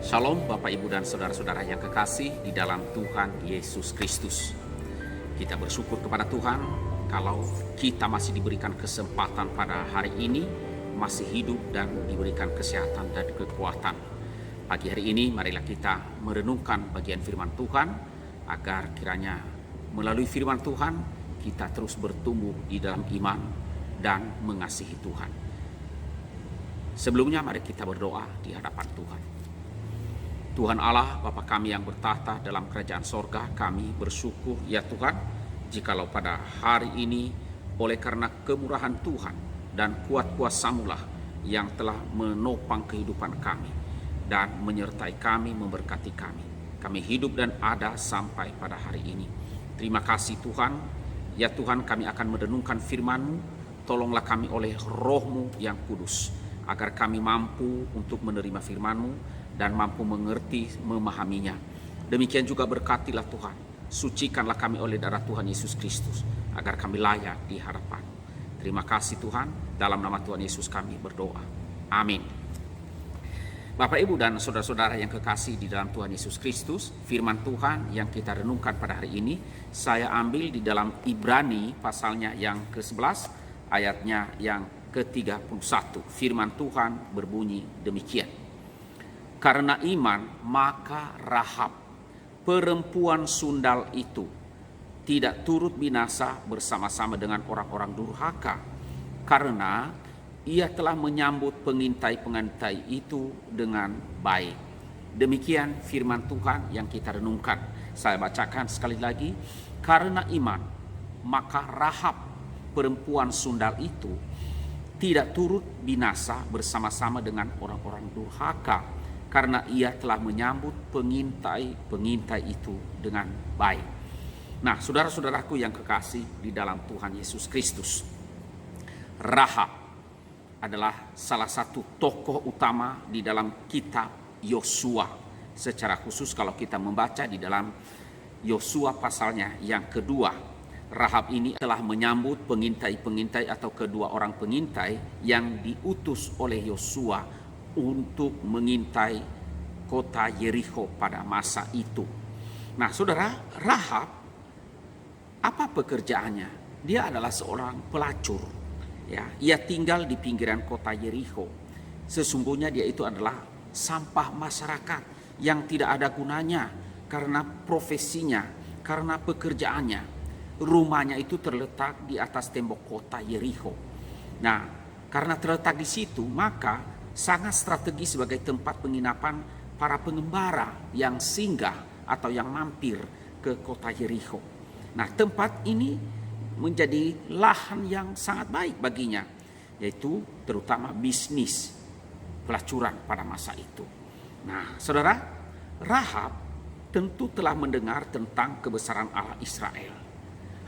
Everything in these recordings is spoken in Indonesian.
Shalom Bapak Ibu dan Saudara-saudara yang kekasih di dalam Tuhan Yesus Kristus. Kita bersyukur kepada Tuhan kalau kita masih diberikan kesempatan pada hari ini, masih hidup dan diberikan kesehatan dan kekuatan. Pagi hari ini marilah kita merenungkan bagian firman Tuhan agar kiranya melalui firman Tuhan kita terus bertumbuh di dalam iman dan mengasihi Tuhan. Sebelumnya mari kita berdoa di hadapan Tuhan. Tuhan Allah, Bapa kami yang bertahta dalam kerajaan sorga, kami bersyukur ya Tuhan, jikalau pada hari ini oleh karena kemurahan Tuhan dan kuat kuasa-Mu yang telah menopang kehidupan kami dan menyertai kami, memberkati kami. Kami hidup dan ada sampai pada hari ini. Terima kasih Tuhan, ya Tuhan kami akan merenungkan firman-Mu, tolonglah kami oleh Roh-Mu yang kudus, agar kami mampu untuk menerima firman-Mu, dan mampu mengerti, memahaminya. Demikian juga berkatilah Tuhan, sucikanlah kami oleh darah Tuhan Yesus Kristus, agar kami layak di hadapan. Terima kasih Tuhan, dalam nama Tuhan Yesus kami berdoa. Amin. Bapak Ibu dan Saudara-saudara yang kekasih di dalam Tuhan Yesus Kristus, firman Tuhan yang kita renungkan pada hari ini, saya ambil di dalam Ibrani pasalnya yang ke-11, ayatnya yang ke-31. Firman Tuhan berbunyi demikian. Karena iman, maka Rahab, perempuan sundal itu, tidak turut binasa bersama-sama dengan orang-orang durhaka, karena ia telah menyambut pengintai-pengintai itu dengan baik. Demikian firman Tuhan yang kita renungkan. Saya bacakan sekali lagi. Karena iman, maka Rahab, perempuan sundal itu, tidak turut binasa bersama-sama dengan orang-orang durhaka, karena ia telah menyambut pengintai-pengintai itu dengan baik. Nah, saudara-saudaraku yang kekasih di dalam Tuhan Yesus Kristus, Rahab adalah salah satu tokoh utama di dalam kitab Yosua. Secara khusus kalau kita membaca di dalam Yosua pasalnya yang kedua, Rahab ini telah menyambut pengintai-pengintai atau kedua orang pengintai yang diutus oleh Yosua untuk mengintai kota Yerikho pada masa itu. Nah, saudara, Rahab apa pekerjaannya? Dia adalah seorang pelacur. Ya, ia tinggal di pinggiran kota Yerikho. Sesungguhnya dia itu adalah sampah masyarakat yang tidak ada gunanya karena profesinya, karena pekerjaannya. Rumahnya itu terletak di atas tembok kota Yerikho. Nah, karena terletak di situ, maka sangat strategis sebagai tempat penginapan para pengembara yang singgah atau yang mampir ke kota Yerikho. Nah, tempat ini menjadi lahan yang sangat baik baginya, yaitu terutama bisnis pelacuran pada masa itu. Nah, saudara, Rahab tentu telah mendengar tentang kebesaran Allah Israel.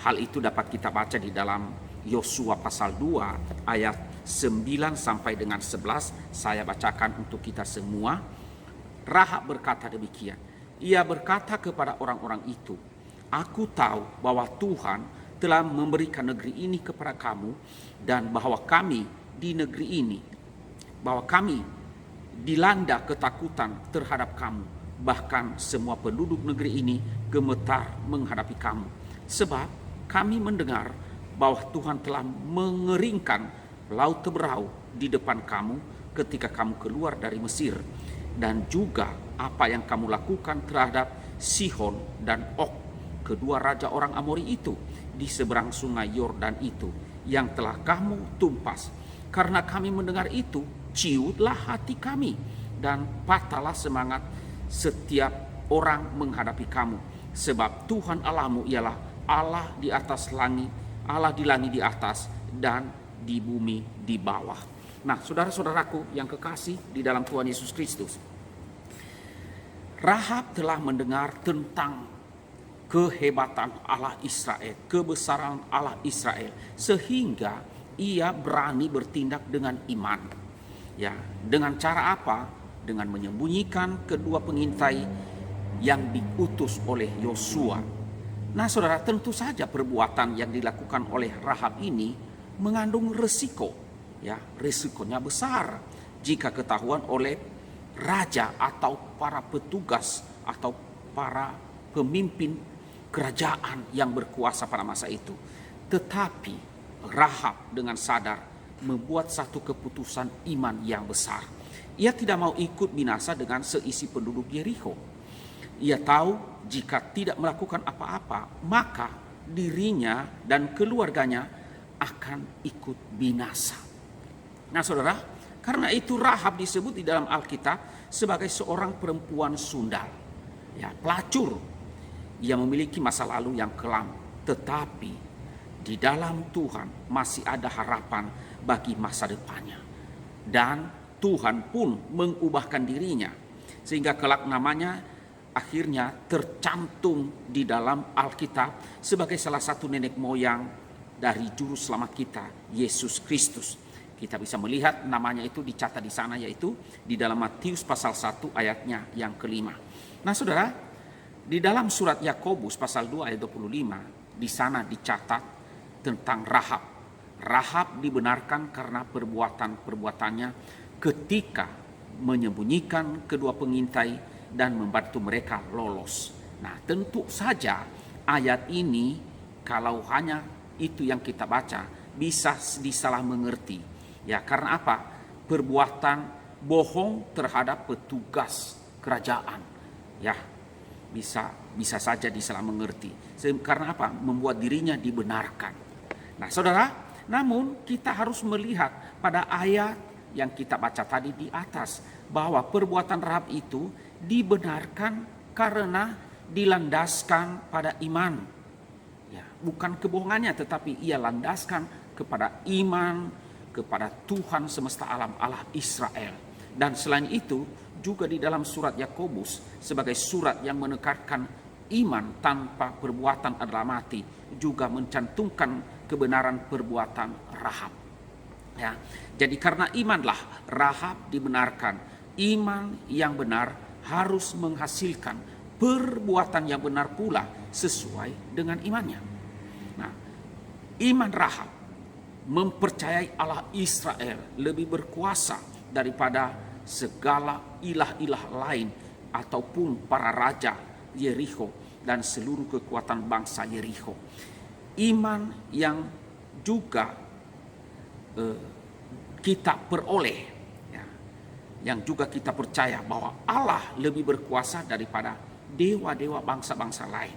Hal itu dapat kita baca di dalam Yosua pasal 2 ayat 9 sampai dengan 11, saya bacakan untuk kita semua. Rahab berkata demikian. Ia berkata kepada orang-orang itu, "Aku tahu bahwa Tuhan telah memberikan negeri ini kepada kamu, dan bahwa kami di negeri ini, bahwa kami dilanda ketakutan terhadap kamu. Bahkan semua penduduk negeri ini gemetar menghadapi kamu. Sebab kami mendengar bahwa Tuhan telah mengeringkan laut Teberau di depan kamu ketika kamu keluar dari Mesir, dan juga apa yang kamu lakukan terhadap Sihon dan Og, kedua raja orang Amori itu di seberang sungai Yordan itu, yang telah kamu tumpas. Karena kami mendengar itu, ciutlah hati kami dan patahlah semangat setiap orang menghadapi kamu, sebab Tuhan Allahmu ialah Allah di atas langit, Allah di langit di atas dan di bumi di bawah." Nah, saudara-saudaraku yang kekasih di dalam Tuhan Yesus Kristus, Rahab telah mendengar tentang kehebatan Allah Israel, kebesaran Allah Israel, sehingga ia berani bertindak dengan iman. Ya, dengan cara apa? Dengan menyembunyikan kedua pengintai yang diutus oleh Yosua. Nah, saudara, tentu saja perbuatan yang dilakukan oleh Rahab ini mengandung resiko. Ya, risikonya besar jika ketahuan oleh raja atau para petugas atau para pemimpin kerajaan yang berkuasa pada masa itu. Tetapi Rahab dengan sadar membuat satu keputusan iman yang besar. Ia tidak mau ikut binasa dengan seisi penduduk Yerikho. Ia tahu jika tidak melakukan apa-apa, maka dirinya dan keluarganya akan ikut binasa. Nah saudara, karena itu Rahab disebut di dalam Alkitab sebagai seorang perempuan sundal, ya, pelacur. Ia memiliki masa lalu yang kelam, tetapi di dalam Tuhan masih ada harapan bagi masa depannya. Dan Tuhan pun mengubahkan dirinya sehingga kelak namanya akhirnya tercantum di dalam Alkitab sebagai salah satu nenek moyang dari juru selamat kita, Yesus Kristus. Kita bisa melihat namanya itu dicatat di sana, yaitu di dalam Matius pasal 1 ayatnya yang kelima. Nah saudara, di dalam surat Yakobus pasal 2 ayat 25, di sana dicatat tentang Rahab. Rahab dibenarkan karena perbuatan-perbuatannya ketika menyembunyikan kedua pengintai dan membantu mereka lolos. Nah tentu saja ayat ini kalau hanya itu yang kita baca bisa disalah mengerti. Ya karena apa? Perbuatan bohong terhadap petugas kerajaan. Ya bisa saja disalah mengerti. Karena apa? Membuat dirinya dibenarkan. Nah saudara, namun kita harus melihat pada ayat yang kita baca tadi di atas, bahwa perbuatan Rahab itu dibenarkan karena dilandaskan pada iman. Ya, bukan kebohongannya, tetapi ia landaskan kepada iman kepada Tuhan semesta alam, Allah Israel. Dan selain itu juga di dalam surat Yakobus sebagai surat yang menekankan iman tanpa perbuatan adalah mati, juga mencantumkan kebenaran perbuatan Rahab. Ya, jadi karena imanlah Rahab dibenarkan. Iman yang benar harus menghasilkan perbuatan yang benar pula sesuai dengan imannya. Nah, iman Rahab mempercayai Allah Israel lebih berkuasa daripada segala ilah-ilah lain ataupun para raja Yerikho dan seluruh kekuatan bangsa Yerikho. Iman yang juga kita peroleh, ya, yang juga kita percaya bahwa Allah lebih berkuasa daripada dewa-dewa bangsa-bangsa lain.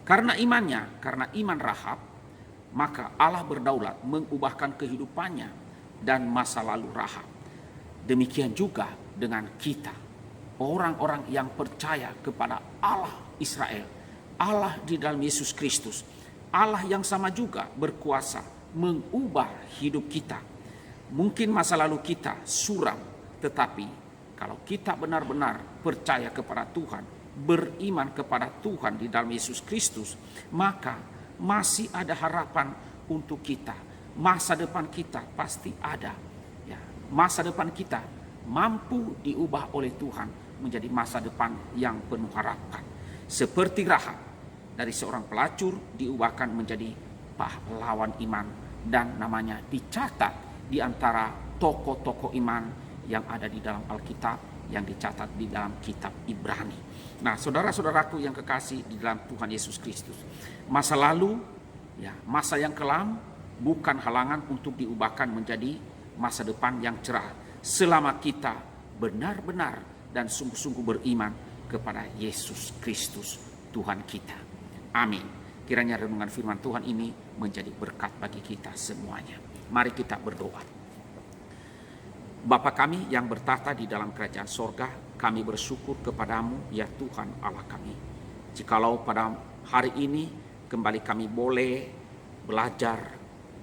Karena imannya, karena iman Rahab, maka Allah berdaulat mengubahkan kehidupannya dan masa lalu Rahab. Demikian juga dengan kita, orang-orang yang percaya kepada Allah Israel, Allah di dalam Yesus Kristus, Allah yang sama juga berkuasa mengubah hidup kita. Mungkin masa lalu kita suram, tetapi kalau kita benar-benar percaya kepada Tuhan, beriman kepada Tuhan di dalam Yesus Kristus, maka masih ada harapan untuk kita. Masa depan kita pasti ada. Ya, masa depan kita mampu diubah oleh Tuhan menjadi masa depan yang penuh harapan. Seperti Rahab, dari seorang pelacur diubahkan menjadi pahlawan iman dan namanya dicatat di antara tokoh-tokoh iman yang ada di dalam Alkitab, yang dicatat di dalam kitab Ibrani. Nah, saudara-saudaraku yang kekasih di dalam Tuhan Yesus Kristus, masa lalu, ya, masa yang kelam bukan halangan untuk diubahkan menjadi masa depan yang cerah selama kita benar-benar dan sungguh-sungguh beriman kepada Yesus Kristus Tuhan kita. Amin. Kiranya renungan firman Tuhan ini menjadi berkat bagi kita semuanya. Mari kita berdoa. Bapa kami yang bertahta di dalam kerajaan sorga, kami bersyukur kepadamu ya Tuhan Allah kami. Jikalau pada hari ini kembali kami boleh belajar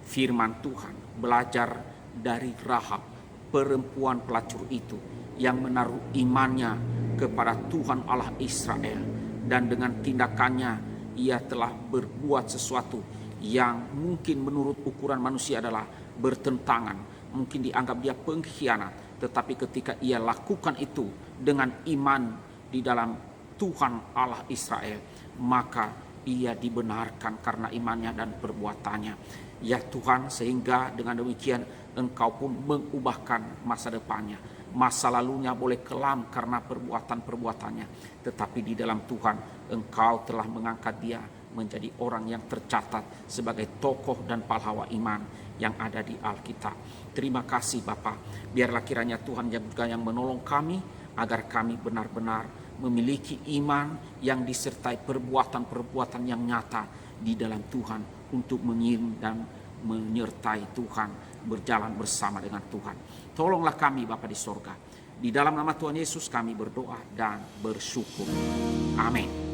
firman Tuhan, belajar dari Rahab, perempuan pelacur itu yang menaruh imannya kepada Tuhan Allah Israel, dan dengan tindakannya ia telah berbuat sesuatu yang mungkin menurut ukuran manusia adalah bertentangan, mungkin dianggap dia pengkhianat, tetapi ketika ia lakukan itu dengan iman di dalam Tuhan Allah Israel, maka ia dibenarkan karena imannya dan perbuatannya. Ya Tuhan, sehingga dengan demikian Engkau pun mengubahkan masa depannya. masa lalunya boleh kelam karena perbuatan-perbuatannya, tetapi di dalam Tuhan Engkau telah mengangkat dia menjadi orang yang tercatat sebagai tokoh dan pahlawan iman yang ada di Alkitab. Terima kasih Bapa. Biarlah kiranya Tuhan juga yang menolong kami agar kami benar-benar memiliki iman yang disertai perbuatan-perbuatan yang nyata di dalam Tuhan untuk mengiring dan menyertai Tuhan, berjalan bersama dengan Tuhan. Tolonglah kami Bapa di sorga. Di dalam nama Tuhan Yesus kami berdoa dan bersyukur. Amin.